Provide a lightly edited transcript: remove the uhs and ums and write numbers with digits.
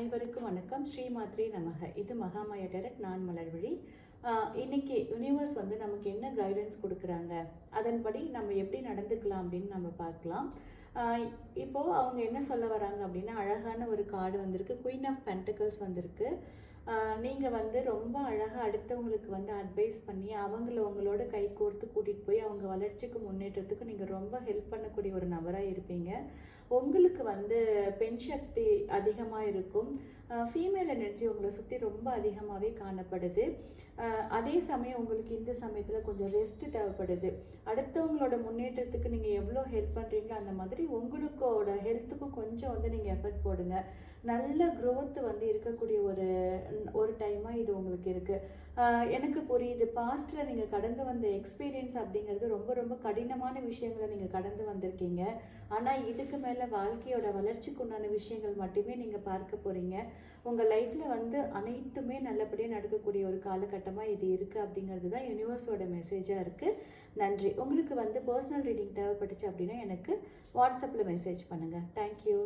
அனைவருக்கும் வணக்கம். ஸ்ரீமாத்ரி நமக. இது மகாமாயா டைரக்ட், நான் மலர்விழி. இன்னைக்கு யூனிவர்ஸ் நமக்கு என்ன கைடன்ஸ் கொடுக்குறாங்க, அதன்படி நம்ம எப்படி நடந்துக்கலாம் அப்படின்னு நம்ம பார்க்கலாம். இப்போது அவங்க என்ன சொல்ல வராங்க அப்படின்னா, அழகான ஒரு கார்டு வந்திருக்கு. குயின் ஆஃப் பென்டிகல்ஸ் வந்திருக்கு. நீங்கள் ரொம்ப அழகாக அடுத்தவங்களுக்கு அட்வைஸ் பண்ணி உங்களோட கை கோர்த்து கூட்டிகிட்டு போய் அவங்க வளர்ச்சிக்கு முன்னேற்றத்துக்கு நீங்கள் ரொம்ப ஹெல்ப் பண்ணக்கூடிய ஒரு நபராக இருப்பீங்க. உங்களுக்கு பெண் சக்தி அதிகமாக இருக்கும். ஃபீமேல் எனர்ஜி உங்களை சுற்றி ரொம்ப அதிகமாகவே காணப்படுது. அதே சமயம் உங்களுக்கு இந்த சமயத்தில் கொஞ்சம் ரெஸ்ட் தேவைப்படுது. அடுத்தவங்களோட முன்னேற்றத்துக்கு நீங்கள் எவ்வளோ ஹெல்ப் பண்ணுறீங்களோ அந்த மாதிரி உங்களுக்கோட ஹெல்த்துக்கும் கொஞ்சம் நீங்கள் எஃபர்ட் போடுங்க. நல்ல க்ரோத் இருக்கக்கூடிய ஒரு டைமாக இது உங்களுக்கு இருக்குது. எனக்கு புரியுது, பாஸ்ட்டில் நீங்கள் கடந்து வந்த எக்ஸ்பீரியன்ஸ் அப்படிங்கிறது ரொம்ப ரொம்ப கடினமான விஷயங்களை நீங்கள் கடந்து வந்திருக்கீங்க. ஆனால் இதுக்கு மேலே வாழ்க்கையோட வளர்ச்சிக்கு உண்டான விஷயங்கள் மட்டுமே நீங்கள் பார்க்க போகிறீங்க. உங்கள் லைஃப்பில் அனைத்துமே நல்லபடியாக நடக்கக்கூடிய ஒரு காலகட்டமாக இது இருக்குது அப்படிங்கிறது தான் யூனிவர்ஸோட மெசேஜாக இருக்குது. நன்றி. உங்களுக்கு பர்சனல் ரீடிங் தேவைப்பட்டுச்சு அப்படின்னா எனக்கு வாட்ஸ்அப்பில் மெசேஜ் பண்ணுங்கள். தேங்க்யூ.